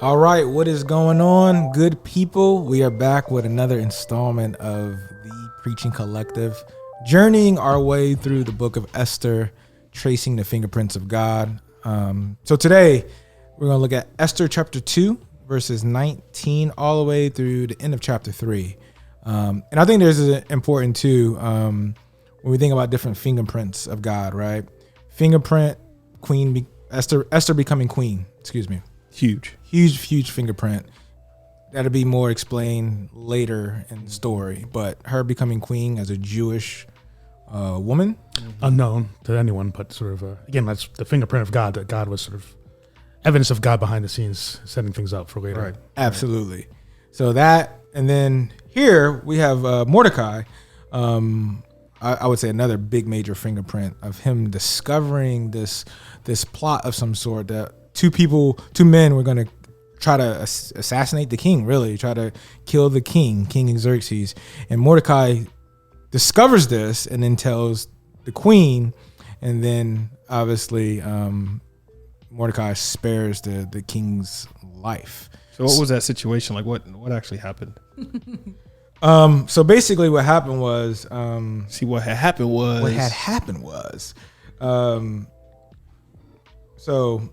All right, what is going on, good people? We are back with another installment of the Preaching Collective, journeying our way through the book of Esther, tracing the fingerprints of God. So today, we're going to look at Esther chapter 2, verses 19 all the way through the end of chapter 3. And I think there's important too, when we think about different fingerprints of God, right? Fingerprint, queen, Esther becoming queen, excuse me. Huge fingerprint. That'll be more explained later in the story. But her becoming queen as a Jewish woman, unknown to anyone, but sort of again, that's the fingerprint of God. That God was sort of evidence of God behind the scenes, setting things up for later. Right. Absolutely. So that, and then here we have Mordecai. I would say another big major fingerprint of him discovering this plot of some sort that two men were going to try to assassinate the king, really try to kill the king Xerxes. And Mordecai discovers this and then tells the queen, and then obviously Mordecai spares the king's life. So what was that situation like? What actually happened? So basically what happened was what had happened was so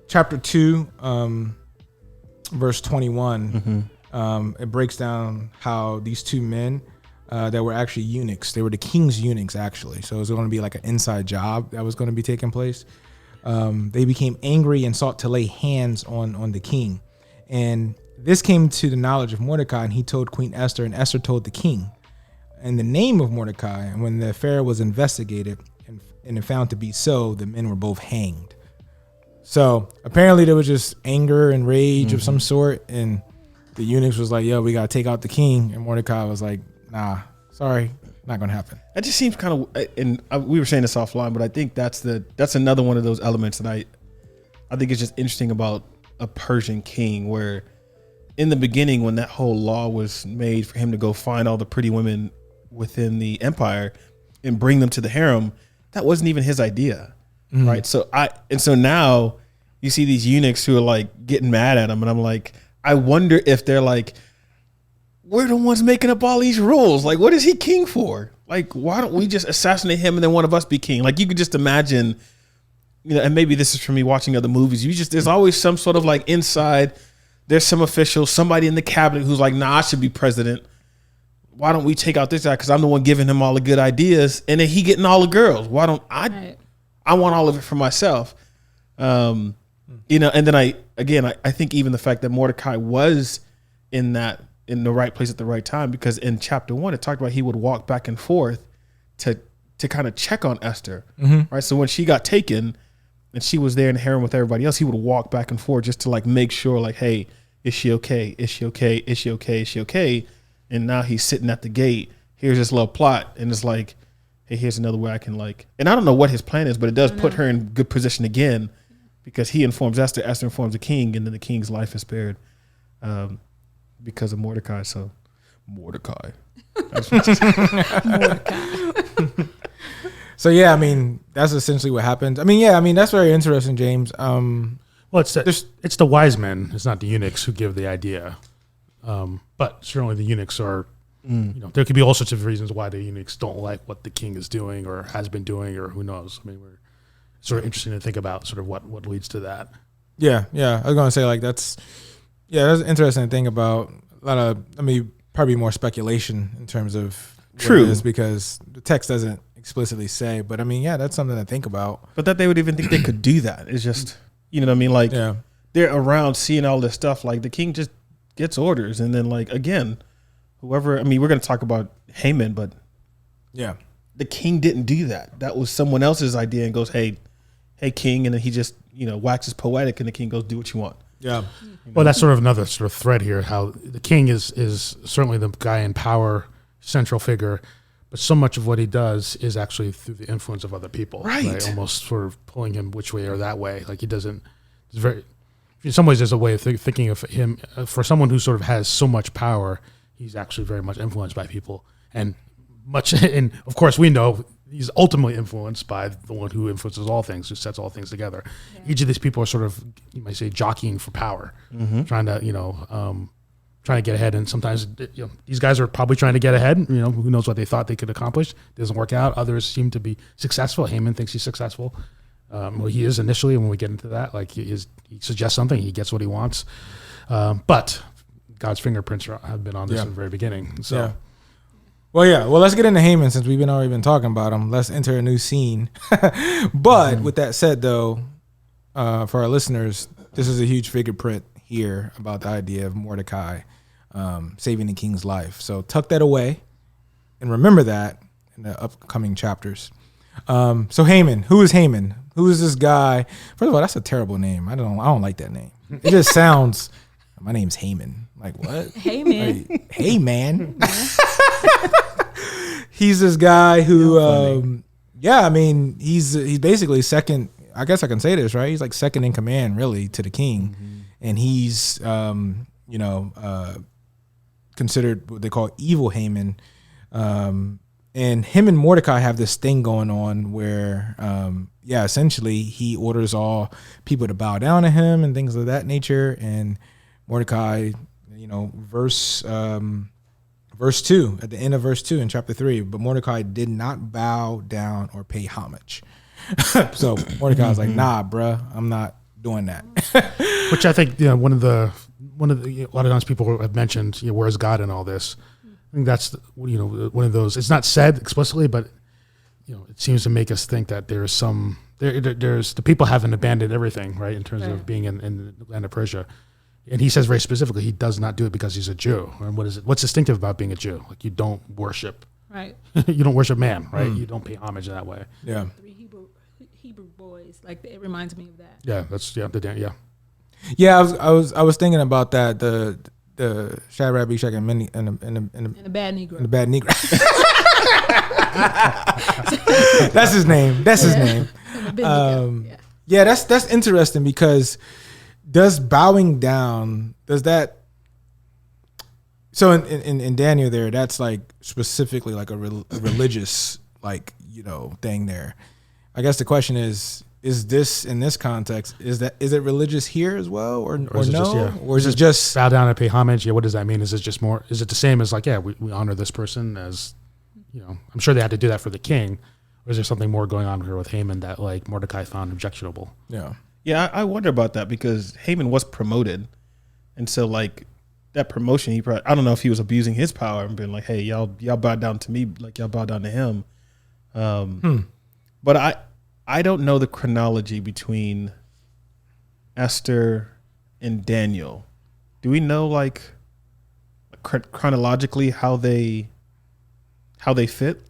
chapter 2, verse 21, it breaks down how these two men that were actually eunuchs, they were the king's eunuchs actually. So it was going to be like an inside job that was going to be taking place. They became angry and sought to lay hands on the king. And this came to the knowledge of Mordecai, and he told Queen Esther, and Esther told the king. In the name of Mordecai, and when the affair was investigated and found to be so, the men were both hanged. So apparently there was just anger and rage of some sort, and the eunuchs was like, yo, we got to take out the king. And Mordecai was like, nah, sorry, not going to happen. That just seems kind of, and we were saying this offline, but I think that's another one of those elements that I think is just interesting about a Persian king, where in the beginning, when that whole law was made for him to go find all the pretty women within the empire and bring them to the harem, that wasn't even his idea. Right. So now you see these eunuchs who are like getting mad at him. And I'm like, I wonder if they're like, we're the ones making up all these rules. Like, what is he king for? Like, why don't we just assassinate him and then one of us be king? Like, you could just imagine, and maybe this is from me watching other movies. There's always some sort of like inside, there's some official, somebody in the cabinet who's like, nah, I should be president. Why don't we take out this guy? Cause I'm the one giving him all the good ideas. And then he getting all the girls. Why don't I? Right. I want all of it for myself. And then I think even the fact that Mordecai was in the right place at the right time, because in chapter 1, it talked about he would walk back and forth to kind of check on Esther. Right. So when she got taken and she was there in the harem with everybody else, he would walk back and forth just to like make sure like, hey, is she okay? Is she okay? Is she okay? Is she okay? And now he's sitting at the gate. Here's this little plot. And it's like, hey, here's another way I can like, and I don't know what his plan is, but it does put her in good position again, because he informs Esther, Esther informs the king, and then the king's life is spared because of Mordecai. So Mordecai. So yeah, I mean, that's essentially what happened. I mean, yeah, I mean, that's very interesting, James. Well, it's the wise men, it's not the eunuchs who give the idea. But certainly the eunuchs are, there could be all sorts of reasons why the eunuchs don't like what the king is doing or has been doing, or who knows. I mean, we're sort of interesting to think about sort of what leads to that. Yeah. I was going to say like, that's an interesting thing about a lot of, probably more speculation in terms of what it is, because the text doesn't explicitly say, but I mean, yeah, that's something to think about. But that they would even think they could do that is just, you know what I mean? Like they're around seeing all this stuff. Like the king just gets orders, and then like, again, whoever, I mean, we're going to talk about Haman, but yeah, the king didn't do that. That was someone else's idea, and goes, hey king. And then he just, waxes poetic, and the king goes, do what you want. Yeah. Well, that's sort of another sort of thread here, how the king is certainly the guy in power, central figure, but so much of what he does is actually through the influence of other people. Right? Almost sort of pulling him which way or that way. Like he doesn't, it's very, in some ways there's a way of thinking of him, for someone who sort of has so much power, he's actually very much influenced by people. And much, and of course we know he's ultimately influenced by the one who influences all things, who sets all things together. Yeah. Each of these people are sort of, you might say, jockeying for power, trying to get ahead. And sometimes, these guys are probably trying to get ahead. Who knows what they thought they could accomplish? It doesn't work out. Others seem to be successful. Haman thinks he's successful. Well, he is initially. When we get into that, like he suggests something, he gets what he wants. But God's fingerprints have been on this from the very beginning. So. Yeah. Well, let's get into Haman since we've already been talking about him. Let's enter a new scene. But with that said, though, for our listeners, this is a huge fingerprint here about the idea of Mordecai saving the king's life. So tuck that away and remember that in the upcoming chapters. So Haman, who is Haman? Who is this guy? First of all, that's a terrible name. I don't like that name. It just sounds. My name's Haman. Like what? Hey man. Like, hey man. He's this guy who, he's basically second. I guess I can say this, right? He's like second in command, really, to the king, and he's, considered what they call evil Haman. And him and Mordecai have this thing going on where, essentially he orders all people to bow down to him and things of that nature. And Mordecai, verse 2, at the end of verse 2 in chapter 3, but Mordecai did not bow down or pay homage. So Mordecai was like, nah, bruh, I'm not doing that. Which I think, one of the a lot of times people have mentioned, where's God in all this? I think that's one of those. It's not said explicitly, but it seems to make us think that there's the people haven't abandoned everything, right? In terms of being in the land of Persia, and he says very specifically he does not do it because he's a Jew. And what is it? What's distinctive about being a Jew? Like you don't worship, right? You don't worship man, right? You don't pay homage in that way. Yeah. 3 Hebrew boys, like it reminds me of that. Yeah, that's yeah. Yeah, I was thinking about that. The Shadrach, Meshach, and the bad Negro. And the bad Negro. That's his name. That's interesting because does bowing down, does that, so in Daniel there, that's like specifically like a religious thing there. I guess the question is this, in this context, is it religious here as well, or no? Or is it just bow down and pay homage? Yeah, what does that mean? Is it just more? Is it the same as we honor this person as, I'm sure they had to do that for the king, or is there something more going on here with Haman that like Mordecai found objectionable? Yeah, I wonder about that because Haman was promoted, and so like that promotion, he probably, I don't know if he was abusing his power and being like, hey, y'all bow down to me like y'all bow down to him. But I don't know the chronology between Esther and Daniel. Do we know like chronologically how they fit?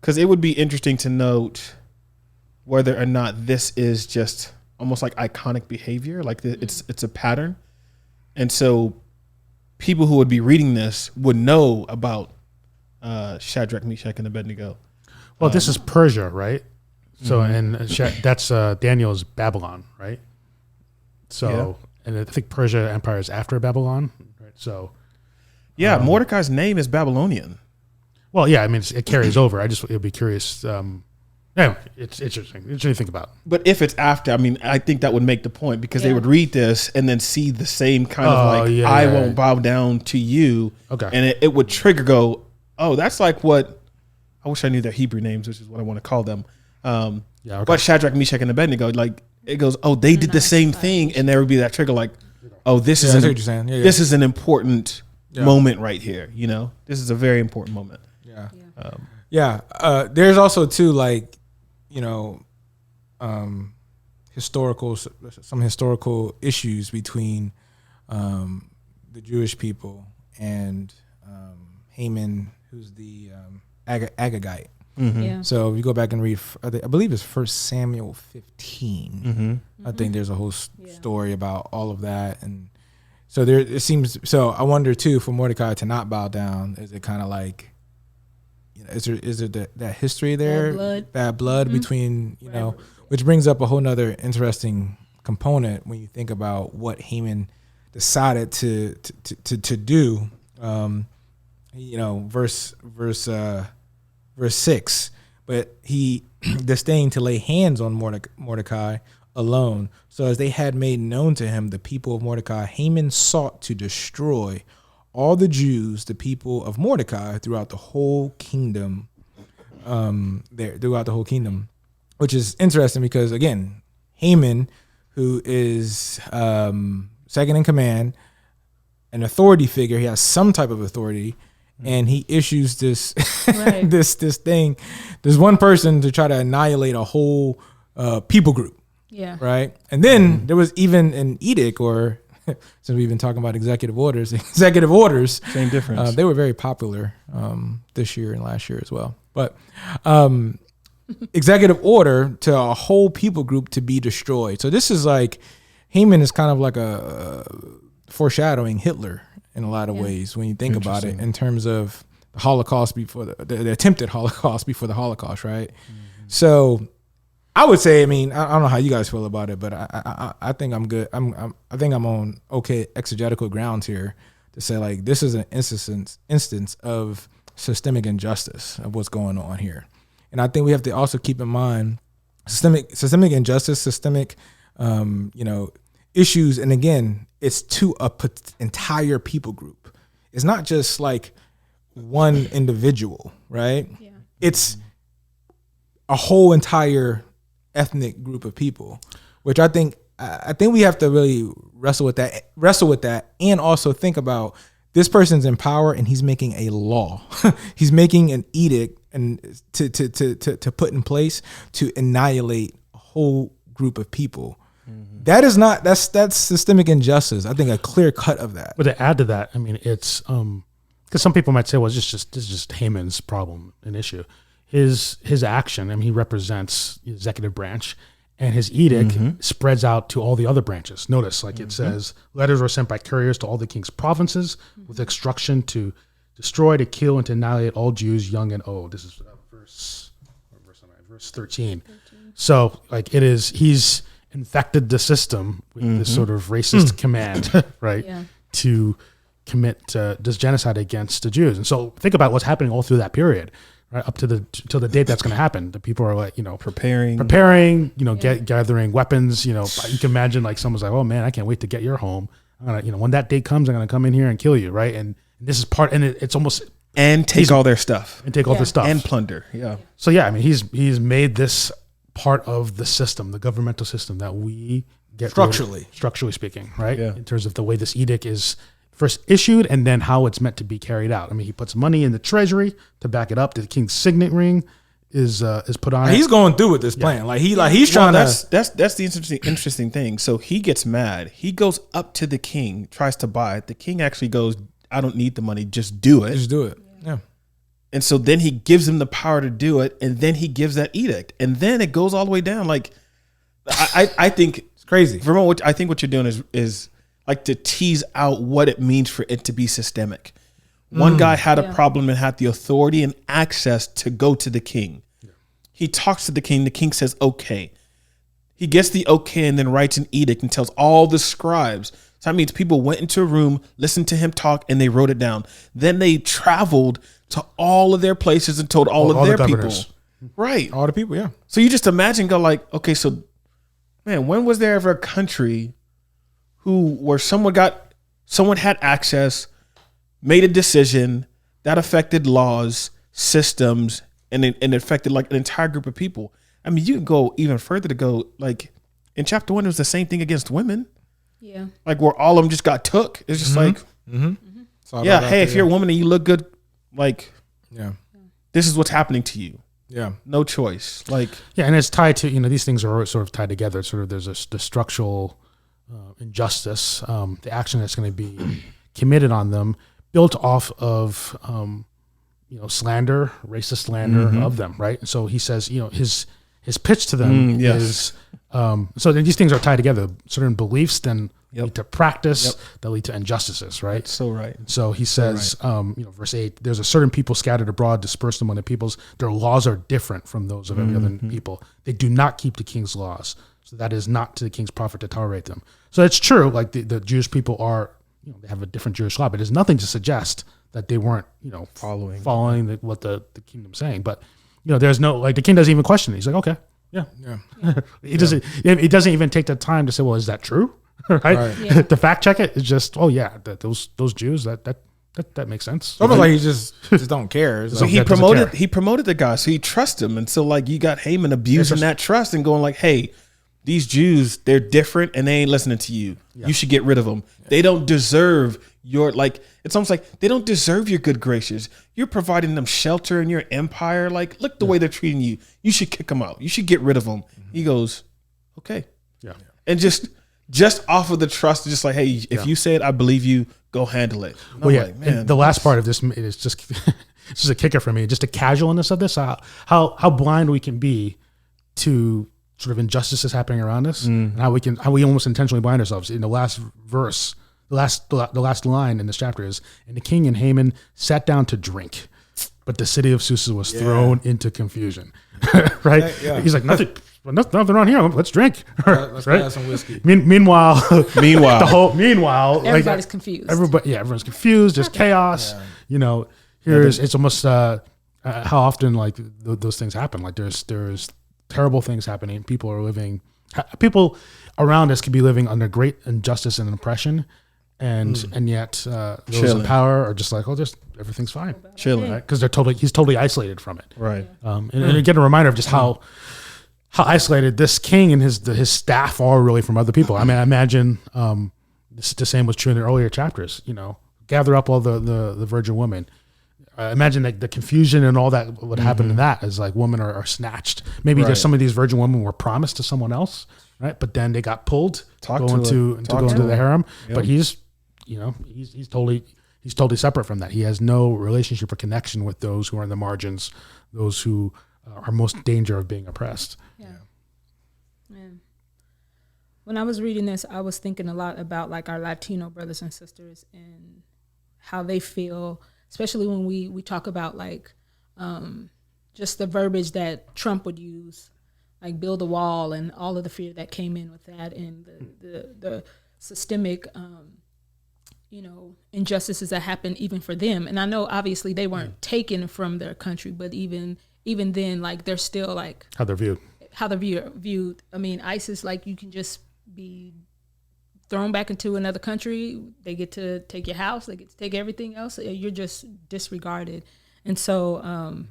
Because it would be interesting to note whether or not this is just almost like iconic behavior, like it's a pattern, and so people who would be reading this would know about Shadrach, Meshach, and Abednego. Well, this is Persia, right? So, and that's Daniel's Babylon, right? So, and I think Persia Empire is after Babylon, right? So, Mordecai's name is Babylonian. Well, yeah, I mean, it carries over. It would be curious. It's interesting to think about. But if it's after, I mean, I think that would make the point because they would read this and then see the same kind of I won't bow down to you. Okay. And it would trigger that's like what, I wish I knew their Hebrew names, which is what I want to call them. But Shadrach, Meshach, and Abednego, like it goes, they did the same thing, and there would be that trigger, like, this is an important moment right here. This is a very important moment. There's also too some historical issues between the Jewish people and Haman, who's the Agagite. So if you go back and read, I believe it's 1 Samuel 15. I think there's a whole story about all of that, and so it seems. So I wonder too, for Mordecai to not bow down, is it kind of like, is there that history there, bad blood between which brings up a whole nother interesting component when you think about what Haman decided to do. verse 6. But he disdained to lay hands on Mordecai alone. So as they had made known to him the people of Mordecai, Haman sought to destroy all the Jews, the people of Mordecai, throughout the whole kingdom. Which is interesting because, again, Haman, who is second in command, an authority figure, he has some type of authority, and he issues this Right. this thing, this one person to try to annihilate a whole people group, Yeah. right? And then there was even an edict, or since we've been talking about executive orders, Same difference. they were very popular this year and last year as well. But executive order to a whole people group to be destroyed. So this is like, Haman is kind of like a foreshadowing Hitler in a lot of ways when you think about it, in terms of the Holocaust before the attempted Holocaust before the Holocaust, right? So I would say, I mean, I don't know how you guys feel about it, but I think I'm good. I think I'm on okay exegetical grounds here to say, like, this is an instance of systemic injustice of what's going on here. And I think we have to also keep in mind systemic injustice, systemic issues. And again, it's to a entire people group. It's not just like one individual, right? Yeah. It's a whole entire ethnic group of people, which I think we have to really wrestle with that, and also think about, this person's in power and he's making a law. He's making an edict and to put in place to annihilate a whole group of people. That's systemic injustice. I think a clear cut of that. But to add to that, I mean, it's because some people might say, well, this is just Haman's problem, an issue. His action, I mean, he represents the executive branch, and his edict spreads out to all the other branches. Notice, like it says, letters were sent by couriers to all the king's provinces with instruction to destroy, to kill, and to annihilate all Jews, young and old. This is verse 13. So, like, he's infected the system with this sort of racist command, right? Yeah. To commit this genocide against the Jews. And so think about what's happening all through that period, right? Up to till the date that's going to happen. The people are like, preparing, gathering weapons. You can imagine, like, someone's like, oh man, I can't wait to get your home. I'm going to, when that date comes, I'm going to come in here and kill you. Right. And this is part, and it's almost, and take all their stuff and take all their stuff and plunder. Yeah. So yeah, I mean, he's made this part of the system, the governmental system that we get structurally speaking, right? Yeah. In terms of the way this edict is first issued and then how it's meant to be carried out. I mean, he puts money in the treasury to back it up. The king's signet ring is put on. He's going through with this plan. He's trying to. That's the interesting thing. So he gets mad. He goes up to the king, tries to buy it. The king actually goes, "I don't need the money. Just do it. Just do it." Yeah. And so then he gives him the power to do it, and then he gives that edict, and then it goes all the way down. Like, I think It's crazy. Vermont, I think what you're doing is like to tease out what it means for it to be systemic. One guy had a problem and had the authority and access to go to the king. Yeah. He talks to the king. The king says, okay. He gets the okay and then writes an edict and tells all the scribes. So that means people went into a room, listened to him talk, and they wrote it down. Then they traveled to all of their places and told all of their people. Right. All the people, yeah. So you just imagine, go like, okay, so, man, when was there ever a country where someone had access, made a decision that affected laws, systems, and it affected like an entire group of people? I mean, you can go even further to go, like, in chapter 1, it was the same thing against women. Yeah. Like, where all of them just got took. It's just like, yeah, hey, if you're a woman and you look good, like, this is what's happening to you. Yeah. No choice. Like, yeah, and it's tied to, these things are sort of tied together. Sort of there's the structural injustice, the action that's going to be committed on them, built off of, slander, racist slander of them, right? So he says, his pitch to them is, so then these things are tied together. Certain beliefs then lead to practice that lead to injustices, right? That's so right. So he says, verse 8, there's a certain people scattered abroad, dispersed among the peoples. Their laws are different from those of every other people. They do not keep the king's laws. So that is not to the king's profit to tolerate them. So it's true, like the Jewish people are, they have a different Jewish law, but there's nothing to suggest that they weren't, Following what the kingdom's saying. But, there's no, like, the king doesn't even question it. He's like, okay, yeah. He doesn't even take the time to say, well, is that true? right? Yeah. To fact check it, it's just, oh yeah, those Jews, that makes sense. It's almost like he just don't care. So he promoted the guy, so he trusts him. And so like you got Haman abusing that trust and going like, hey, these Jews, they're different and they ain't listening to you. Yeah. You should get rid of them. Yeah. They don't deserve your, like, it's almost like they don't deserve your good graces. You're providing them shelter in your empire. Like, look the way they're treating you. You should kick them out. You should get rid of them. Mm-hmm. He goes, okay. Yeah. And just off of the trust, just like, hey, if you say it, I believe you, go handle it. Well, yeah. Like, man, the last part of this is just, it's just a kicker for me. Just the casualness of this, how blind we can be to sort of injustices happening around us, and how we almost intentionally blind ourselves. In the last verse, the last line in this chapter is, and the king and Haman sat down to drink, but the city of Susa was thrown into confusion. Right? Yeah. He's like, nothing on here. Let's drink. Let's have some whiskey. Meanwhile, everybody's confused. Everyone's confused. There's chaos. Yeah. It's almost how often like those things happen. Like there's terrible things happening. People around us could be living under great injustice and oppression, and yet those in power are just like, just everything's fine, chilling, right? Because he's totally isolated from it, right? And again, a reminder of just how isolated this king and his staff are really from other people. I mean, I imagine the same was true in the earlier chapters. Gather up all the virgin women. Imagine like the confusion and all that would happen in that as like women are snatched. Maybe there's some of these virgin women were promised to someone else, right? But then they got pulled to go into the harem. Yep. But he's totally separate from that. He has no relationship or connection with those who are in the margins, those who are most in danger of being oppressed. Yeah. When I was reading this, I was thinking a lot about like our Latino brothers and sisters and how they feel, especially when we talk about like just the verbiage that Trump would use, like build a wall and all of the fear that came in with that, and the systemic injustices that happen even for them. And I know obviously they weren't taken from their country, but even then, like they're still like how they're viewed. I mean, ISIS, like you can just be thrown back into another country. They get to take your house. They get to take everything else. You're just disregarded. And so,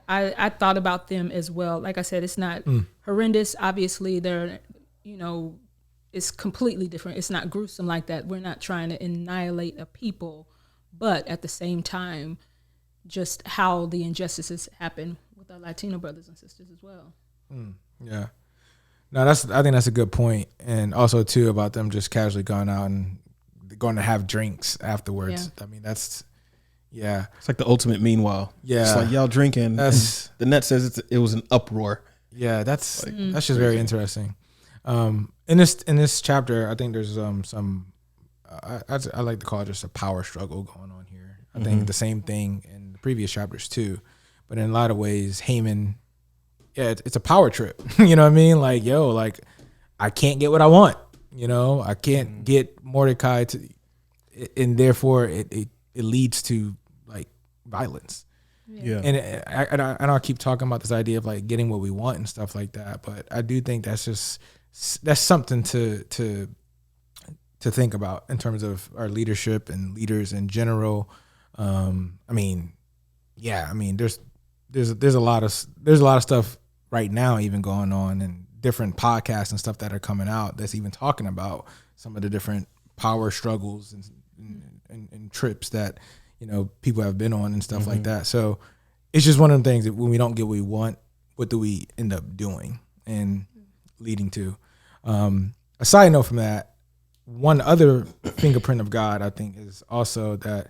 I thought about them as well. Like I said, it's not horrendous. Obviously, they're, it's completely different. It's not gruesome like that. We're not trying to annihilate a people, but at the same time, just how the injustices happen with our Latino brothers and sisters as well. Yeah. No, I think that's a good point. And also too about them just casually going out and going to have drinks afterwards. Yeah. I mean, it's like the ultimate meanwhile. Yeah. It's like y'all drinking. The net says it was an uproar. Yeah. That's just very interesting. In this chapter, I think there's some, I like to call it just a power struggle going on here. I think the same thing in the previous chapters too, but in a lot of ways, Haman, it's a power trip. You know what I mean? Like, like I can't get what I want. I can't get Mordecai to, and therefore it leads to like violence. Yeah. And I'll keep talking about this idea of like getting what we want and stuff like that. But I do think that's something to think about in terms of our leadership and leaders in general. There's a lot of stuff right now even going on, and different podcasts and stuff that are coming out that's even talking about some of the different power struggles and trips that people have been on and stuff like that. So it's just one of the things that when we don't get what we want, what do we end up doing and leading to? A side note from that, one other fingerprint of God I think is also that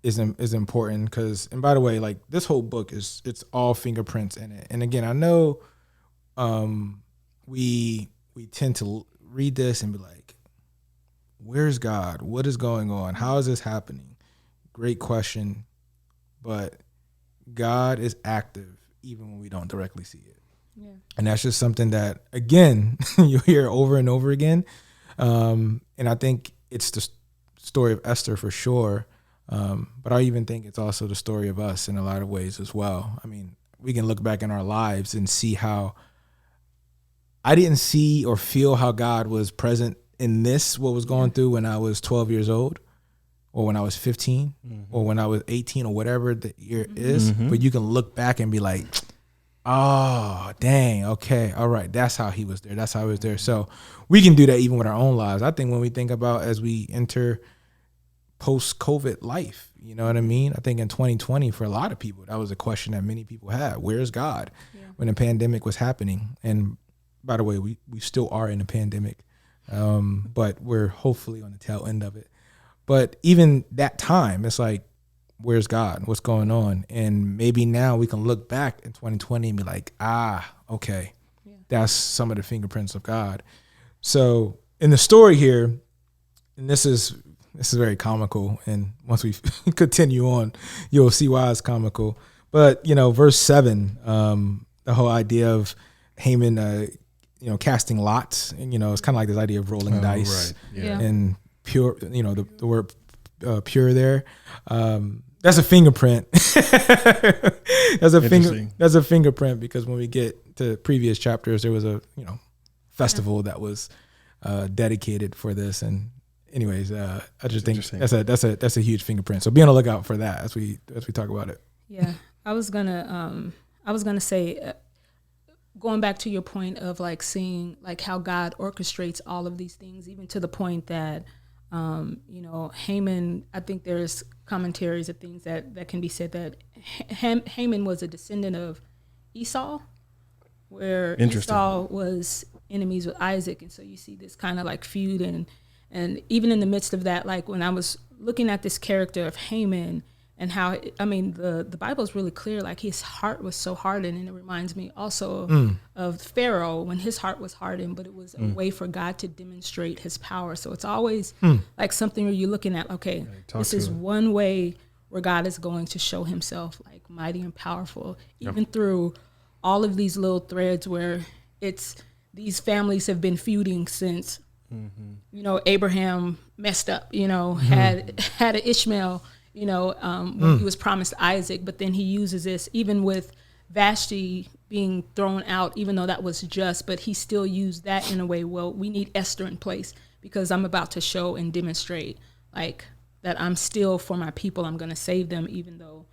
is important, because, and by the way, like this whole book it's all fingerprints in it. And again, I know we tend to read this and be like, where's God? What is going on? How is this happening? Great question. But God is active even when we don't directly see it. Yeah. And that's just something that, again, you hear over and over again. And I think it's the story of Esther for sure. But I even think it's also the story of us in a lot of ways as well. I mean, we can look back in our lives and see how I didn't see or feel how God was present in what was going through when I was 12 years old, or when I was 15, or when I was 18, or whatever the year is. But you can look back and be like, oh, dang, okay, all right, that's how he was there. That's how he was there. So we can do that even with our own lives. I think when we think about as we enter post-COVID life, you know what I mean? I think in 2020, for a lot of people, that was a question that many people had. Where's God? When the pandemic was happening? And by the way, we still are in a pandemic, but we're hopefully on the tail end of it. But even that time, it's like, where's God? What's going on? And maybe now we can look back in 2020 and be like, okay, that's some of the fingerprints of God. So in the story here, and this is very comical, and once we continue on, you'll see why it's comical. But, verse 7, the whole idea of Haman, casting lots, and, it's kind of like this idea of rolling dice, right. Yeah. and pure, the word pure there. That's a fingerprint. That's a fingerprint, because when we get to previous chapters, there was a, festival that was dedicated for this. And anyways, I just think that's a huge fingerprint. So be on the lookout for that as we talk about it. Yeah. I was gonna say, going back to your point of like seeing like how God orchestrates all of these things, even to the point that, Haman, I think there's commentaries of things that can be said that Haman was a descendant of Esau, where Esau was enemies with Isaac. And so you see this kind of like feud, and even in the midst of that, like when I was looking at this character of Haman, and how, the Bible is really clear, like his heart was so hardened. And it reminds me also of Pharaoh, when his heart was hardened, but it was a way for God to demonstrate his power. So it's always like something where you're looking at, okay, this is one way where God is going to show himself like mighty and powerful, even through all of these little threads where it's these families have been feuding since, Abraham messed up, had an Ishmael, when he was promised Isaac, but then he uses this, even with Vashti being thrown out, even though that was just, but he still used that in a way, well, we need Esther in place, because I'm about to show and demonstrate like that I'm still for my people, I'm going to save them, even though,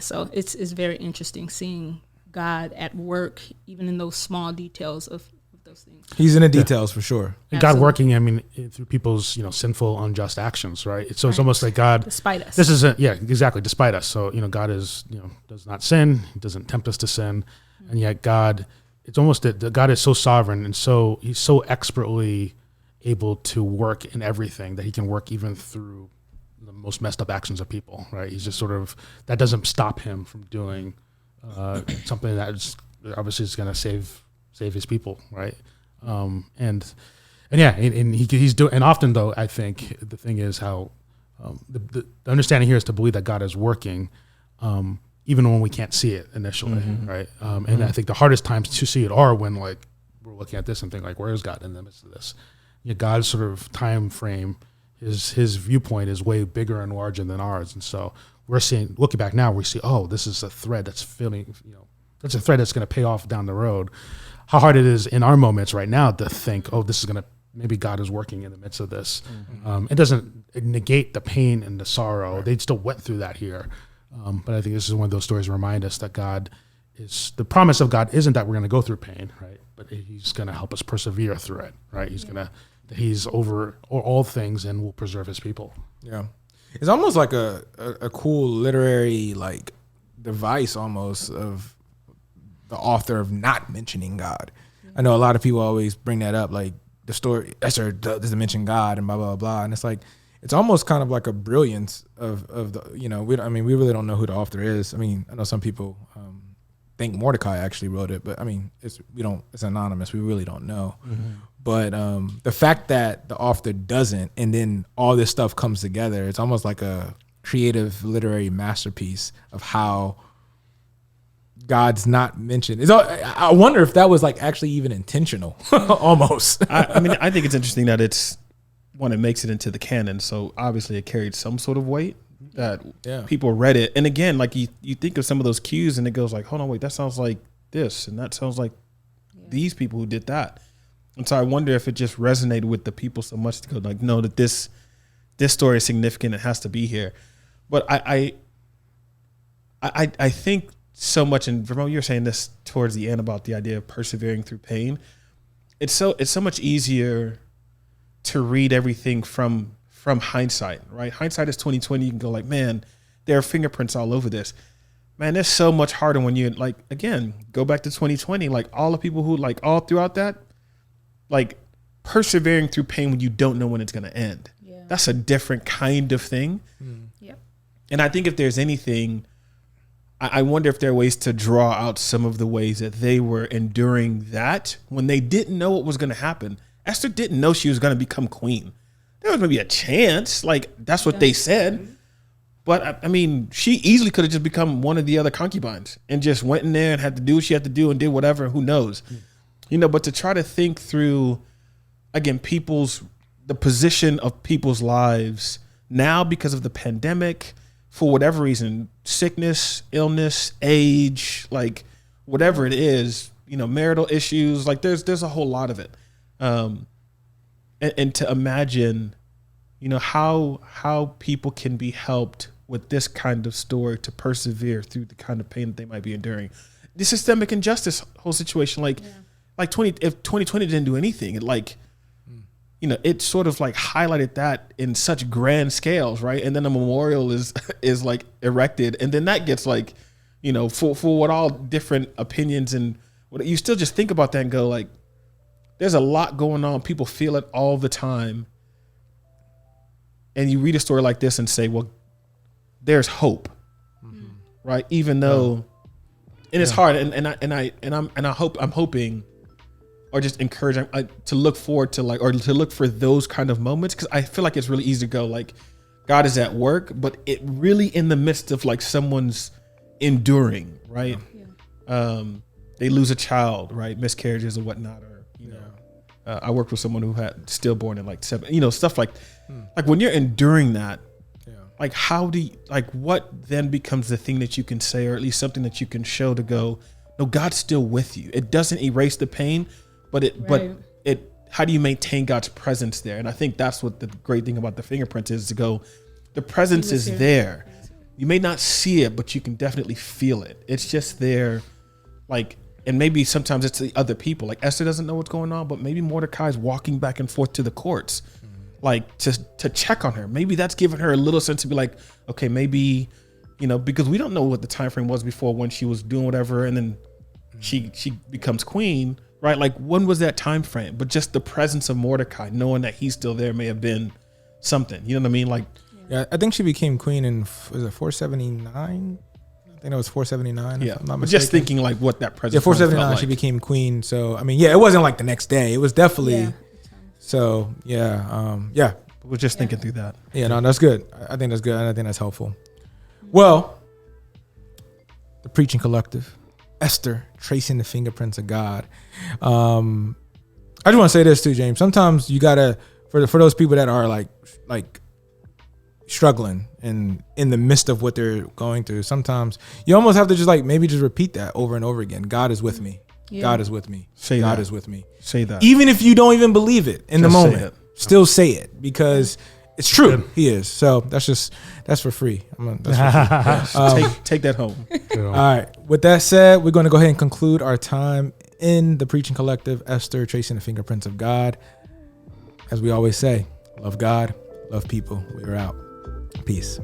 so it's very interesting seeing God at work, even in those small details of those things. He's in the details for sure. And God working, through people's, sinful, unjust actions, right? So it's almost like God, despite us. This isn't, exactly, despite us. So, God is, does not sin. He doesn't tempt us to sin. And yet God, it's almost that God is so sovereign, and so he's so expertly able to work in everything, that he can work even through the most messed up actions of people, right? He's just sort of, that doesn't stop him from doing something that is obviously is going to save his people, right? And he's doing. And often, though, I think the thing is how the understanding here is to believe that God is working, even when we can't see it initially, right? And I think the hardest times to see it are when like we're looking at this and think like, where is God in the midst of this? God's sort of time frame, his viewpoint is way bigger and larger than ours, and so we're seeing, looking back now, we see, oh, this is a thread that's filling, that's a thread that's going to pay off down the road. How hard it is in our moments right now to think, oh, this is going to, maybe God is working in the midst of this. It doesn't negate the pain and the sorrow. Right. They still went through that here. But I think this is one of those stories that remind us that God is, the promise of God isn't that we're going to go through pain, right? But he's going to help us persevere through it, right? He's over all things and will preserve his people. Yeah. It's almost like a cool literary like device almost of the author of not mentioning God. I know a lot of people always bring that up, like the story Esther doesn't mention God and blah blah blah, and it's like it's almost kind of like a brilliance of the we really don't know who the author is. I mean, I know some people think Mordecai actually wrote it, but I mean it's anonymous. We really don't know. But the fact that the author doesn't, and then all this stuff comes together, it's almost like a creative literary masterpiece of how God's not mentioned. I wonder if that was like actually even intentional, almost. I think it's interesting that it makes it into the canon. So obviously it carried some sort of weight, that people read it. And again, like you think of some of those cues and it goes like, hold on, wait, that sounds like this. And that sounds like these people who did that. And so I wonder if it just resonated with the people so much to go like, no, that this story is significant. It has to be here. But I think so much, and Vermont, you were saying this towards the end about the idea of persevering through pain. It's so much easier to read everything from hindsight, right? Hindsight is 2020. You can go like, man, there are fingerprints all over this. Man, it's so much harder when you like, again, go back to 2020, like all the people who like all throughout that, like persevering through pain when you don't know when it's going to end. Yeah. That's a different kind of thing. Yep. And I think if there's anything, I wonder if there are ways to draw out some of the ways that they were enduring that when they didn't know what was going to happen. Esther didn't know she was going to become queen. There was maybe a chance, like that's what they said. But I mean, she easily could have just become one of the other concubines and just went in there and had to do what she had to do and did whatever. Who knows? You know, but to try to think through, again, the position of people's lives now because of the pandemic, for whatever reason, sickness, illness, age, like whatever it is, you know, marital issues, like there's a whole lot of it. And to imagine, you know, how people can be helped with this kind of story to persevere through the kind of pain that they might be enduring. The systemic injustice whole situation, like 2020 didn't do anything, it like, you know, it sort of like highlighted that in such grand scales, right? And then a memorial is like erected, and then that gets like, you know, for what all different opinions, and what you still just think about that and go like, there's a lot going on. People feel it all the time. And you read a story like this and say, well, there's hope, right? Even though, and it's hard, I'm hoping, or just encouraging to look forward to like, or to look for those kind of moments, because I feel like it's really easy to go like, God is at work, but it really in the midst of like someone's enduring, right? They lose a child, right? Miscarriages or whatnot, or you know, I worked with someone who had stillborn in like 7, you know, stuff like when you're enduring that, like how do you, like what then becomes the thing that you can say, or at least something that you can show to go, no, God's still with you. It doesn't erase the pain, but how do you maintain God's presence there? And I think that's what the great thing about the fingerprints is, to go, the presence is there. You may not see it, but you can definitely feel it. It's just there, like, and maybe sometimes it's the other people. Like Esther doesn't know what's going on, but maybe Mordecai's walking back and forth to the courts, like to check on her. Maybe that's giving her a little sense to be like, okay, maybe, you know, because we don't know what the time frame was before when she was doing whatever, and then she becomes queen, right? Like when was that time frame? But just the presence of Mordecai, knowing that he's still there, may have been something. You know what I mean? Like, yeah, I think she became queen in, was it 479? I think it was 479. Yeah, if I'm not but just mistaken. thinking like what that presence. Yeah, 479. like. She became queen. So I mean, yeah, it wasn't like the next day. It was definitely. So yeah, We're just thinking through that. Yeah, no, that's good. I think that's good, and I think that's helpful. Well, the Preaching Collective, Esther, tracing the fingerprints of God. I just want to say this too, James. Sometimes you gotta, for those people that are like struggling and in the midst of what they're going through, sometimes you almost have to just like maybe just repeat that over and over again. God is with me. Yeah. God is with me. Say God that. is with me. Say that. Even if you don't even believe it in Just the say moment, it. still say it, because it's true. Good. He is. So that's for free. That's for free. Take that home. All right. With that said, we're going to go ahead and conclude our time in the Preaching Collective, Esther, tracing the fingerprints of God. As we always say, love God, love people. We are out. Peace.